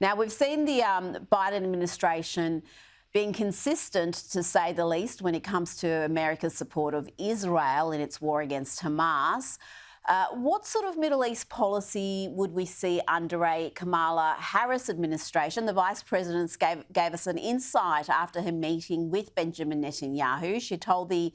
Now, we've seen the Biden administration being consistent, to say the least, when it comes to America's support of Israel in its war against Hamas. What sort of Middle East policy would we see under a Kamala Harris administration? The Vice President gave us an insight after her meeting with Benjamin Netanyahu. She told the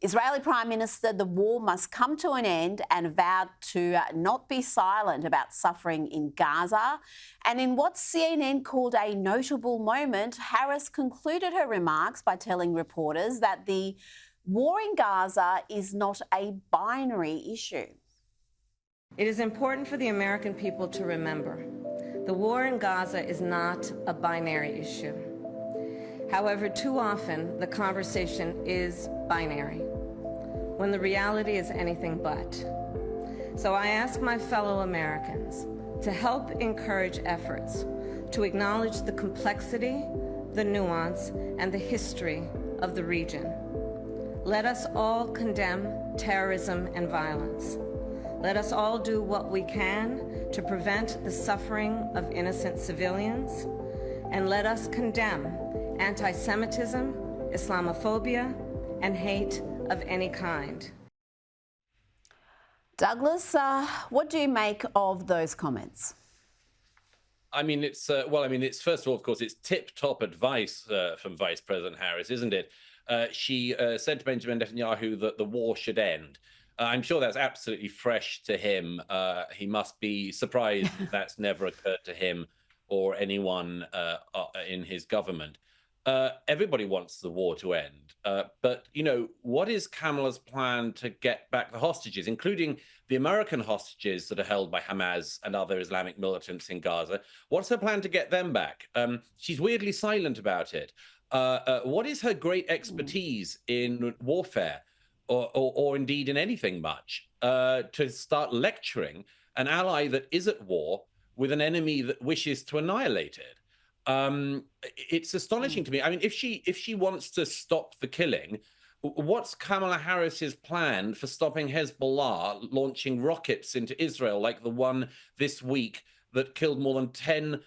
Israeli Prime Minister the war must come to an end and vowed to not be silent about suffering in Gaza. And in what CNN called a notable moment, Harris concluded her remarks by telling reporters that the war in Gaza is not a binary issue. It is important for the American people to remember the war in Gaza is not a binary issue. However, too often the conversation is binary, when the reality is anything but. So I ask my fellow Americans to help encourage efforts to acknowledge the complexity, the nuance, and the history of the region. Let us all condemn terrorism and violence. Let us all do what we can to prevent the suffering of innocent civilians, and let us condemn anti-Semitism, Islamophobia, and hate of any kind. Douglas, what do you make of those comments? I mean, it's it's first of all, of course, it's tip-top advice from Vice President Harris, isn't it? She said to Benjamin Netanyahu that the war should end. I'm sure that's absolutely fresh to him. He must be surprised that's never occurred to him or anyone in his government. Everybody wants the war to end. But, you know, what is Kamala's plan to get back the hostages, including the American hostages that are held by Hamas and other Islamic militants in Gaza? What's her plan to get them back? She's weirdly silent about it. What is her great expertise in warfare? Or indeed in anything much, to start lecturing an ally that is at war with an enemy that wishes to annihilate it. It's astonishing to me. I mean, if she wants to stop the killing, what's Kamala Harris's plan for stopping Hezbollah launching rockets into Israel, like the one this week that killed more than 10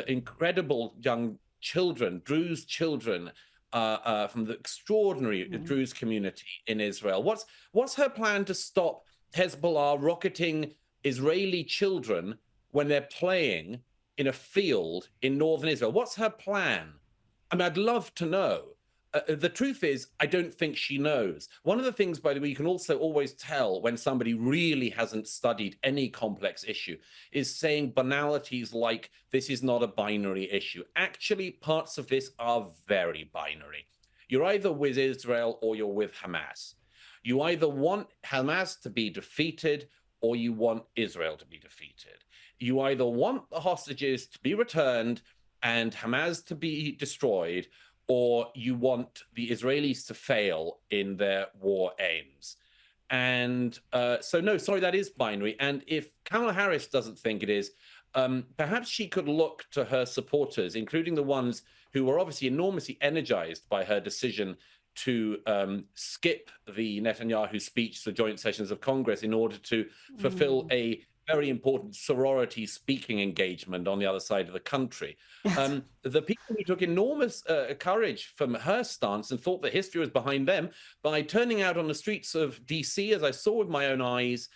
incredible young children, Druze children, from the extraordinary Druze community in Israel? What's her plan to stop Hezbollah rocketing Israeli children when they're playing in a field in northern Israel? What's her plan? I mean, I'd love to know. The truth is, I don't think she knows. One of the things, by the way, you can also always tell when somebody really hasn't studied any complex issue is saying banalities like, this is not a binary issue. Actually, parts of this are very binary. You're either with Israel or you're with Hamas. You either want Hamas to be defeated or you want Israel to be defeated. You either want the hostages to be returned and Hamas to be destroyed, or you want the Israelis to fail in their war aims. And so, no, sorry, that is binary. And if Kamala Harris doesn't think it is, perhaps she could look to her supporters, including the ones who were obviously enormously energized by her decision to skip the Netanyahu speech to the joint sessions of Congress in order to fulfill a very important sorority speaking engagement on the other side of the country. The people who took enormous courage from her stance and thought that history was behind them by turning out on the streets of DC, as I saw with my own eyes,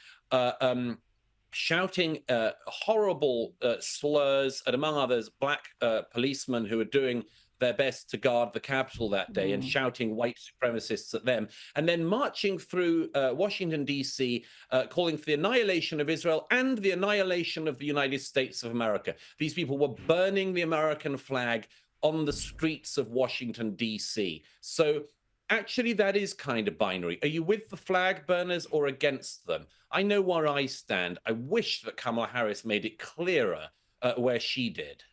shouting horrible slurs at, among others, black policemen who were doing their best to guard the Capitol that day and shouting white supremacists at them, and then marching through Washington, D.C., calling for the annihilation of Israel and the annihilation of the United States of America. These people were burning the American flag on the streets of Washington, D.C. So actually, that is kind of binary. Are you with the flag burners or against them? I know where I stand. I wish that Kamala Harris made it clearer where she did.